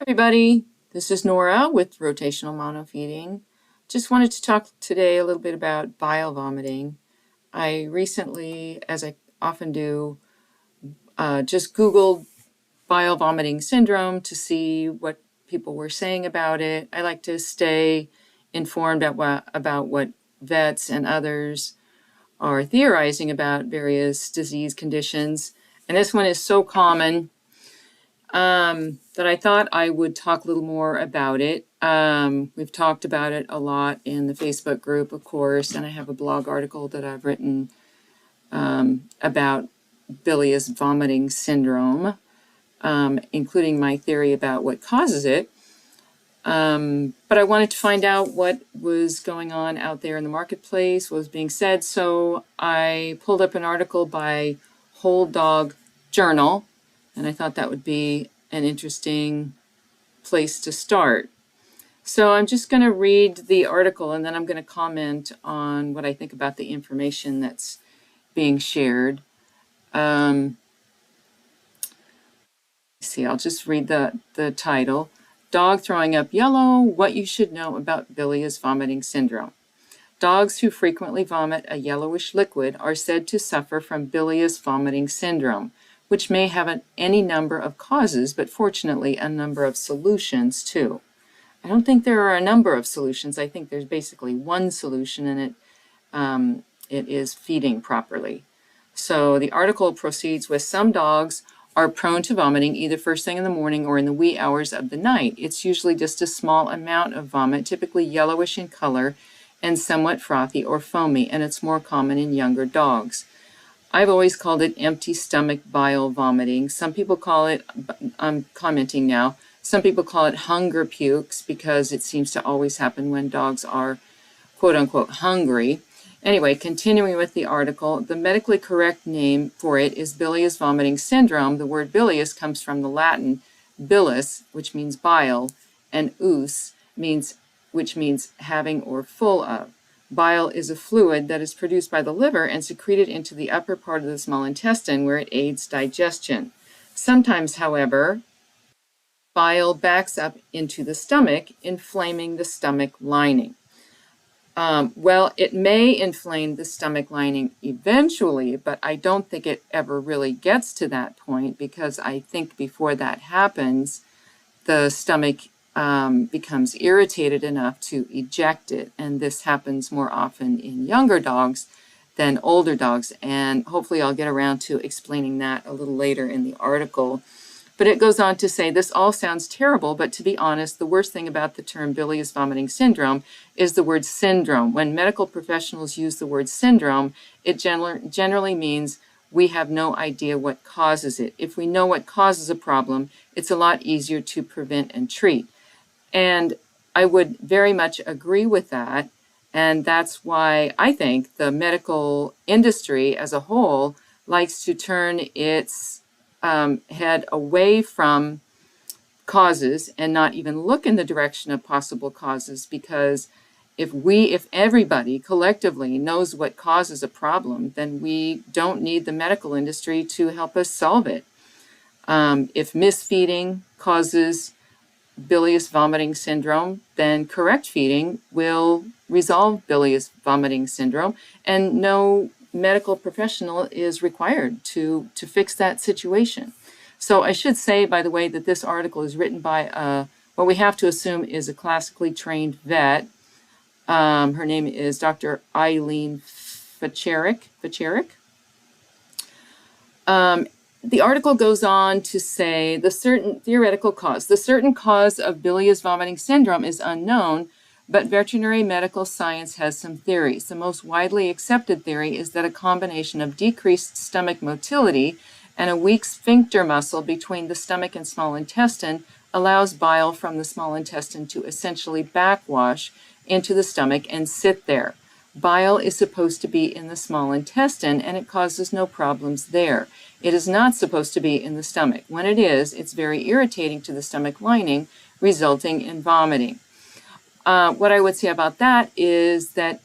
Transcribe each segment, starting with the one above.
Everybody, this is Nora with rotational monofeeding. Just wanted to talk today a little bit about bile vomiting. I recently, as I often do, just Googled bile vomiting syndrome to see what people were saying about it. I like to stay informed about what vets and others are theorizing about various disease conditions. And this one is so common that I thought I would talk a little more about it. We've talked about it a lot in the Facebook group, of course, and I have a blog article that I've written about bilious vomiting syndrome, including my theory about what causes it. But I wanted to find out what was going on out there in the marketplace, what was being said. So I pulled up an article by Whole Dog Journal, and I thought that would be an interesting place to start. So I'm just going to read the article and then I'm going to comment on what I think about the information that's being shared. I'll just read the title. Dog throwing up yellow, what you should know about bilious vomiting syndrome. Dogs who frequently vomit a yellowish liquid are said to suffer from bilious vomiting syndrome, which may have any number of causes, but fortunately a number of solutions too. I don't think there are a number of solutions. I think there's basically one solution, and it is feeding properly. So the article proceeds with some dogs are prone to vomiting either first thing in the morning or in the wee hours of the night. It's usually just a small amount of vomit, typically yellowish in color and somewhat frothy or foamy, and it's more common in younger dogs. I've always called it empty stomach bile vomiting. Some people call it, I'm commenting now, some people call it hunger pukes because it seems to always happen when dogs are quote unquote hungry. Anyway, continuing with the article, the medically correct name for it is bilious vomiting syndrome. The word bilious comes from the Latin bilis, which means bile, and us, which means having or full of. Bile is a fluid that is produced by the liver and secreted into the upper part of the small intestine where it aids digestion. Sometimes, however, bile backs up into the stomach, inflaming the stomach lining. It may inflame the stomach lining eventually, but I don't think it ever really gets to that point because I think before that happens, the stomach becomes irritated enough to eject it. And this happens more often in younger dogs than older dogs. And hopefully I'll get around to explaining that a little later in the article. But it goes on to say, this all sounds terrible, but to be honest, the worst thing about the term bilious vomiting syndrome is the word syndrome. When medical professionals use the word syndrome, it generally means we have no idea what causes it. If we know what causes a problem, it's a lot easier to prevent and treat. And I would very much agree with that. And that's why I think the medical industry as a whole likes to turn its head away from causes and not even look in the direction of possible causes, because if everybody collectively knows what causes a problem, then we don't need the medical industry to help us solve it. If misfeeding causes bilious vomiting syndrome, then correct feeding will resolve bilious vomiting syndrome, and no medical professional is required to fix that situation. So I should say, by the way, that this article is written by what we have to assume is a classically trained vet. Her name is Dr. Eileen Facherik. The article goes on to say the certain cause of bilious vomiting syndrome is unknown, but veterinary medical science has some theories. The most widely accepted theory is that a combination of decreased stomach motility and a weak sphincter muscle between the stomach and small intestine allows bile from the small intestine to essentially backwash into the stomach and sit there. Bile is supposed to be in the small intestine, and it causes no problems there. It is not supposed to be in the stomach. When it is, it's very irritating to the stomach lining, resulting in vomiting. What I would say about that is that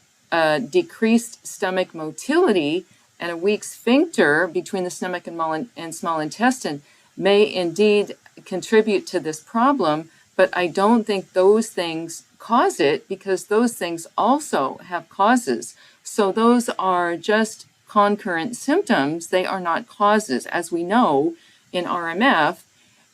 decreased stomach motility and a weak sphincter between the stomach and small intestine may indeed contribute to this problem, but I don't think those things cause it, because those things also have causes. So those are just concurrent symptoms. They are not causes. As we know in RMF,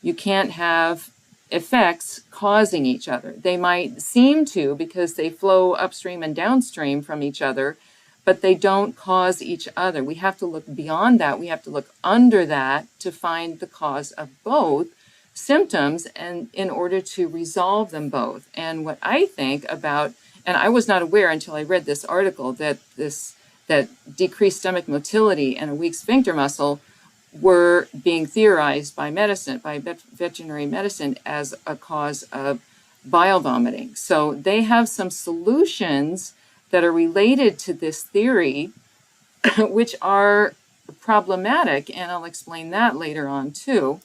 you can't have effects causing each other. They might seem to, because they flow upstream and downstream from each other, but they don't cause each other. We have to look beyond that. We have to look under that to find the cause of both symptoms, and in order to resolve them both. And what I think about, and I was not aware until I read this article, that decreased stomach motility and a weak sphincter muscle were being theorized by medicine, by veterinary medicine, as a cause of bile vomiting. So they have some solutions that are related to this theory, which are problematic, and I'll explain that later on too.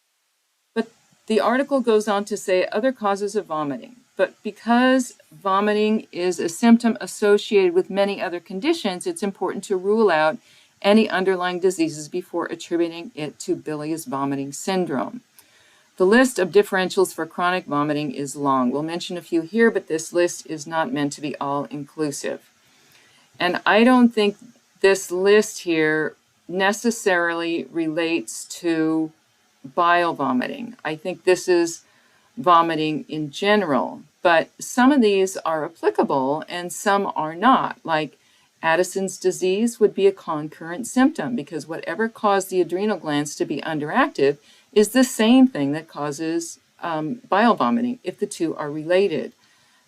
But the article goes on to say other causes of vomiting. But because vomiting is a symptom associated with many other conditions, it's important to rule out any underlying diseases before attributing it to bilious vomiting syndrome. The list of differentials for chronic vomiting is long. We'll mention a few here, but this list is not meant to be all-inclusive. And I don't think this list here necessarily relates to bile vomiting. I think this is vomiting in general, but some of these are applicable and some are not. Like Addison's disease would be a concurrent symptom, because whatever caused the adrenal glands to be underactive is the same thing that causes bile vomiting, if the two are related.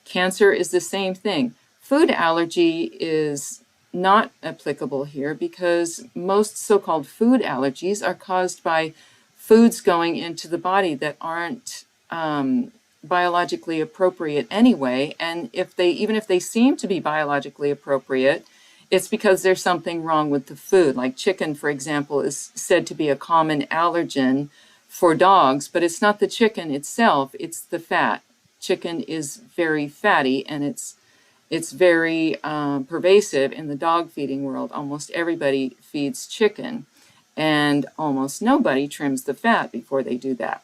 Cancer is the same thing. Food allergy is not applicable here, because most so-called food allergies are caused by foods going into the body that aren't biologically appropriate anyway. And even if they seem to be biologically appropriate, it's because there's something wrong with the food. Like chicken, for example, is said to be a common allergen for dogs, but it's not the chicken itself, it's the fat. Chicken is very fatty, and it's very pervasive in the dog feeding world. Almost everybody feeds chicken, and almost nobody trims the fat before they do that.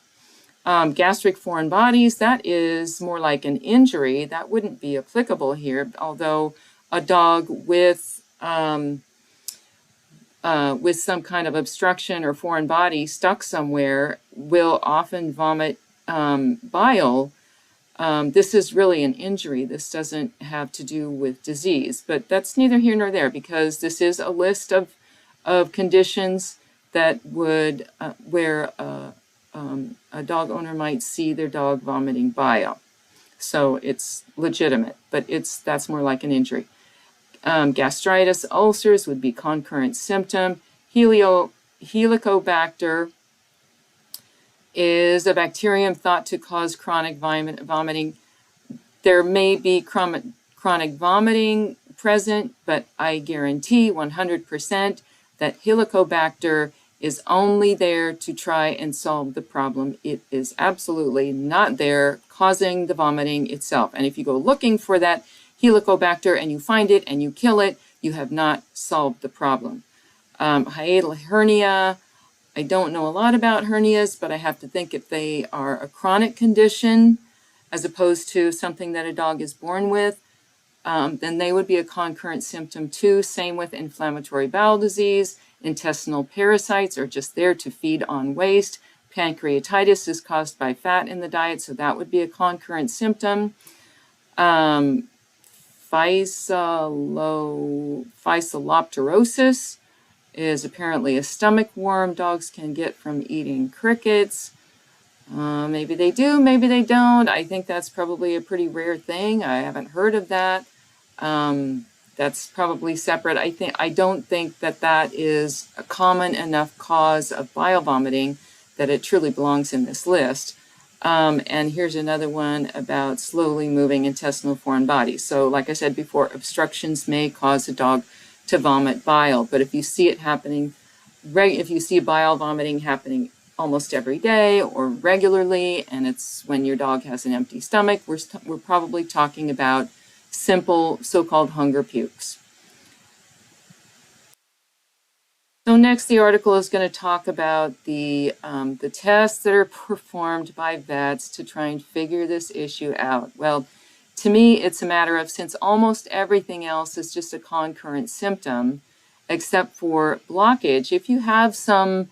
Gastric foreign bodies, that is more like an injury. That wouldn't be applicable here, although a dog with some kind of obstruction or foreign body stuck somewhere will often vomit bile. This is really an injury. This doesn't have to do with disease, but that's neither here nor there, because this is a list of conditions that would where a dog owner might see their dog vomiting bile. So it's legitimate, but that's more like an injury. Gastritis, ulcers would be concurrent symptom. Helicobacter is a bacterium thought to cause chronic vomiting. There may be chronic vomiting present, but I guarantee 100% that Helicobacter is only there to try and solve the problem. It is absolutely not there causing the vomiting itself. And if you go looking for that Helicobacter and you find it and you kill it, you have not solved the problem. Hiatal hernia, I don't know a lot about hernias, but I have to think if they are a chronic condition as opposed to something that a dog is born with, then they would be a concurrent symptom too. Same with inflammatory bowel disease. Intestinal parasites are just there to feed on waste. Pancreatitis is caused by fat in the diet, so that would be a concurrent symptom. Physolopterosis is apparently a stomach worm dogs can get from eating crickets. Maybe they do, maybe they don't. I think that's probably a pretty rare thing. I haven't heard of that. That's probably separate. I don't think that is a common enough cause of bile vomiting that it truly belongs in this list. And here's another one about slowly moving intestinal foreign bodies. So like I said before, obstructions may cause a dog to vomit bile, but if you see it happening, if you see bile vomiting happening almost every day or regularly, and it's when your dog has an empty stomach, we're probably talking about simple so-called hunger pukes. So next, the article is going to talk about the tests that are performed by vets to try and figure this issue out. Well, to me, it's a matter of, since almost everything else is just a concurrent symptom, except for blockage, if you have some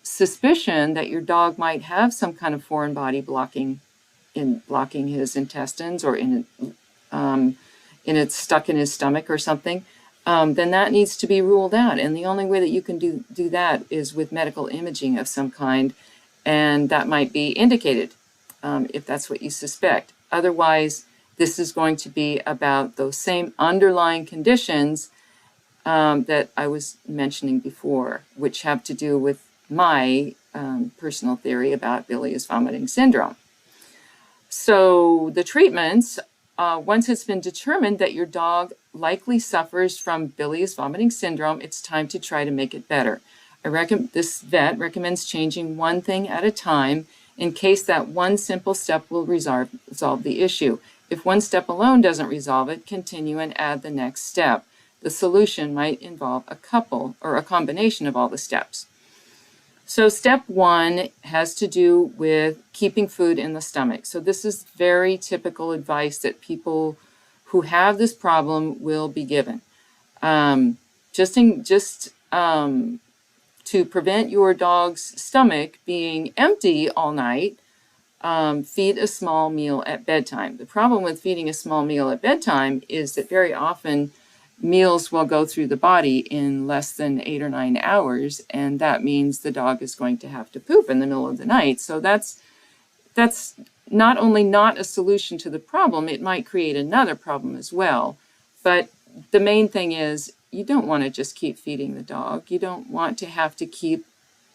suspicion that your dog might have some kind of foreign body blocking his intestines, or um, in it's stuck in his stomach or something, then that needs to be ruled out. And the only way that you can do that is with medical imaging of some kind, and that might be indicated if that's what you suspect. Otherwise, this is going to be about those same underlying conditions that I was mentioning before, which have to do with my personal theory about bilious vomiting syndrome. So the treatments, once it's been determined that your dog likely suffers from bilious vomiting syndrome, it's time to try to make it better. This vet recommends changing one thing at a time in case that one simple step will resolve the issue. If one step alone doesn't resolve it, continue and add the next step. The solution might involve a couple or a combination of all the steps. So step one has to do with keeping food in the stomach. So this is very typical advice that people who have this problem will be given. To prevent your dog's stomach being empty all night, feed a small meal at bedtime. The problem with feeding a small meal at bedtime is that very often meals will go through the body in less than 8 or 9 hours, and that means the dog is going to have to poop in the middle of the night. So that's not only not a solution to the problem, it might create another problem as well. But the main thing is, you don't want to just keep feeding the dog. You don't want to have to keep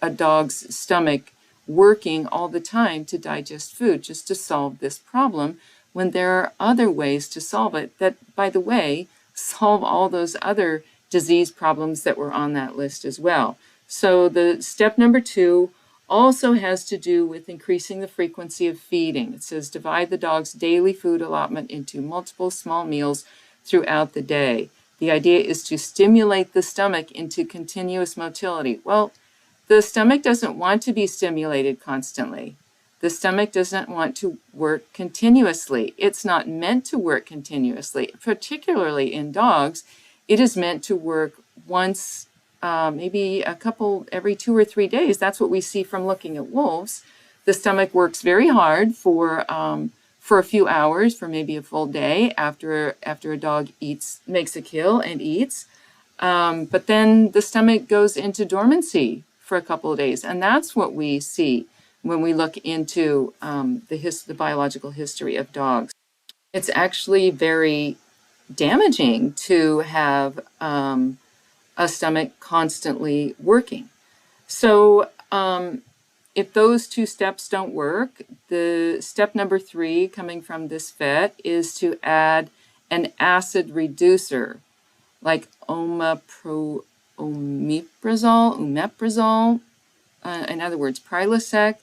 a dog's stomach working all the time to digest food just to solve this problem, when there are other ways to solve it that, by the way, solve all those other disease problems that were on that list as well. So the step number 2 also has to do with increasing the frequency of feeding. It says divide the dog's daily food allotment into multiple small meals throughout the day. The idea is to stimulate the stomach into continuous motility. Well, the stomach doesn't want to be stimulated constantly. The stomach doesn't want to work continuously. It's not meant to work continuously, particularly in dogs. It is meant to work once, maybe a couple, every 2 or 3 days. That's what we see from looking at wolves. The stomach works very hard for a few hours, for maybe a full day after a dog makes a kill and eats. But then the stomach goes into dormancy for a couple of days, and that's what we see when we look into the biological history of dogs. It's actually very damaging to have a stomach constantly working. So if those 2 steps don't work, the step number 3 coming from this vet is to add an acid reducer like omeprazole, in other words, Prilosec.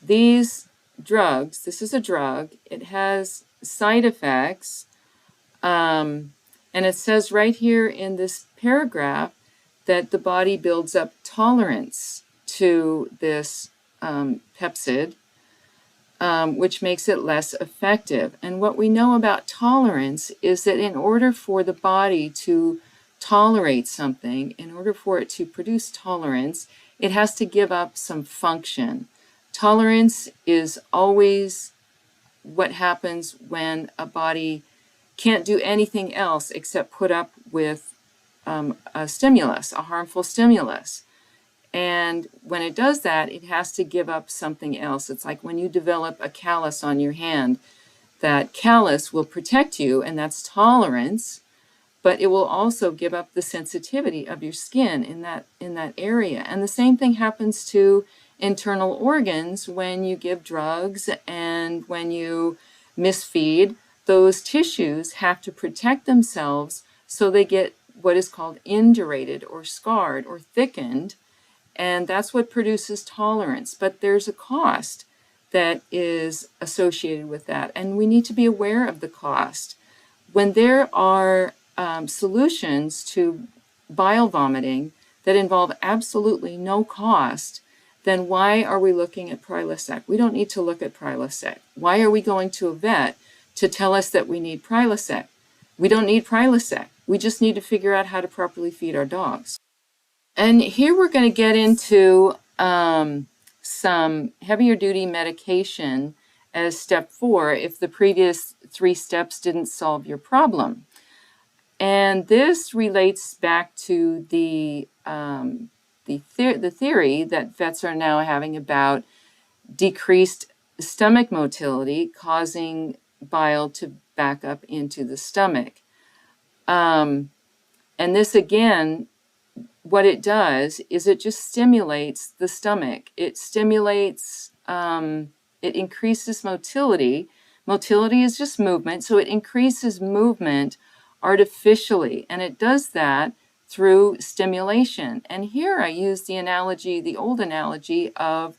These drugs, this is a drug, it has side effects, and it says right here in this paragraph that the body builds up tolerance to this peptide, which makes it less effective. And what we know about tolerance is that in order for the body to tolerate something, in order for it to produce tolerance, it has to give up some function. Tolerance is always what happens when a body can't do anything else except put up with a stimulus, a harmful stimulus. And when it does that, it has to give up something else. It's like when you develop a callus on your hand, that callus will protect you, and that's tolerance, but it will also give up the sensitivity of your skin in that area. And the same thing happens to internal organs when you give drugs and when you misfeed. Those tissues have to protect themselves, so they get what is called indurated or scarred or thickened, and that's what produces tolerance. But there's a cost that is associated with that, and we need to be aware of the cost. When there are solutions to bile vomiting that involve absolutely no cost, then why are we looking at Prilosec? We don't need to look at Prilosec. Why are we going to a vet to tell us that we need Prilosec? We don't need Prilosec. We just need to figure out how to properly feed our dogs. And here we're going to get into some heavier duty medication as step 4 if the previous 3 steps didn't solve your problem. And this relates back to the theory that vets are now having about decreased stomach motility causing bile to back up into the stomach. And this again, what it does is it just stimulates the stomach. It stimulates, it increases motility. Motility is just movement, so it increases movement artificially, and it does that through stimulation. And here I use the analogy, the old analogy of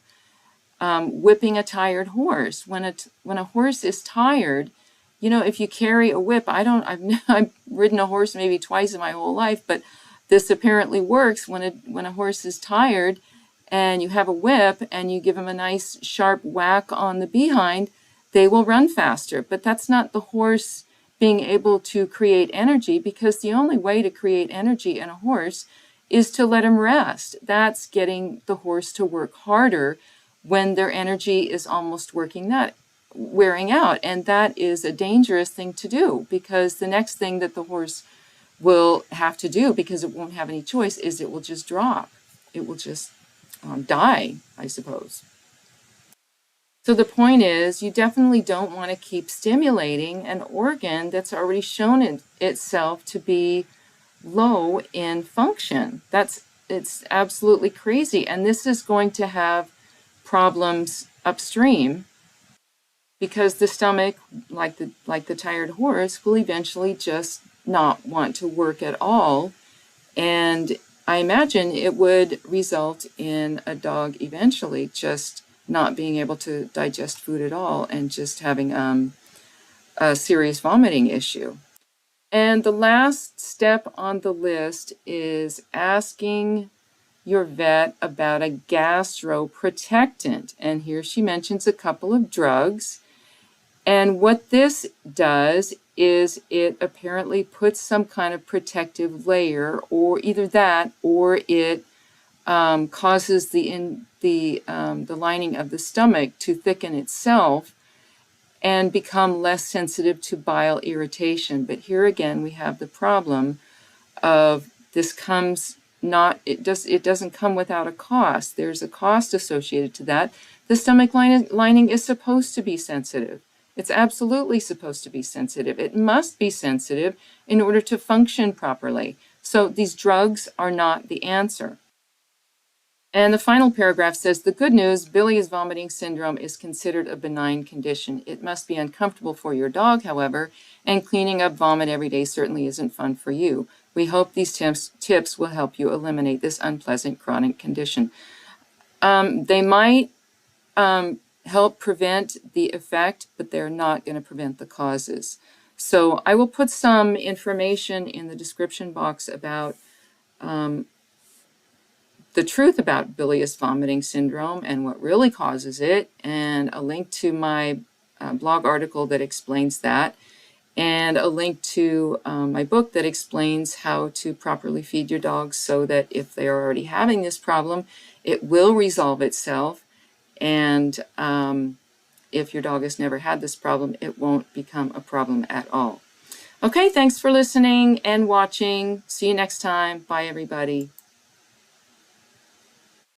whipping a tired horse. When a horse is tired, you know, if you carry a whip, I've ridden a horse maybe twice in my whole life, but this apparently works when a horse is tired and you have a whip and you give them a nice sharp whack on the behind, they will run faster. But that's not the horse being able to create energy, because the only way to create energy in a horse is to let him rest. That's getting the horse to work harder when their energy is almost wearing out. And that is a dangerous thing to do, because the next thing that the horse will have to do, because it won't have any choice, is it will just drop. It will just die, I suppose. So the point is, you definitely don't want to keep stimulating an organ that's already shown itself to be low in function. It's absolutely crazy. And this is going to have problems upstream, because the stomach, like the tired horse, will eventually just not want to work at all. And I imagine it would result in a dog eventually just not being able to digest food at all and just having a serious vomiting issue. And the last step on the list is asking your vet about a gastroprotectant. And here she mentions a couple of drugs. And what this does is it apparently puts some kind of protective layer, or either that, or it causes the lining of the stomach to thicken itself and become less sensitive to bile irritation. But here again, we have the problem of this it doesn't come without a cost. There's a cost associated to that. The stomach lining is supposed to be sensitive. It's absolutely supposed to be sensitive. It must be sensitive in order to function properly. So these drugs are not the answer. And the final paragraph says, the good news, bilious vomiting syndrome is considered a benign condition. It must be uncomfortable for your dog, however, and cleaning up vomit every day certainly isn't fun for you. We hope these tips will help you eliminate this unpleasant chronic condition. They might help prevent the effect, but they're not going to prevent the causes. So I will put some information in the description box about the truth about bilious vomiting syndrome and what really causes it, and a link to my blog article that explains that, and a link to my book that explains how to properly feed your dogs so that if they are already having this problem, it will resolve itself. And if your dog has never had this problem, it won't become a problem at all. Okay, thanks for listening and watching. See you next time. Bye, everybody.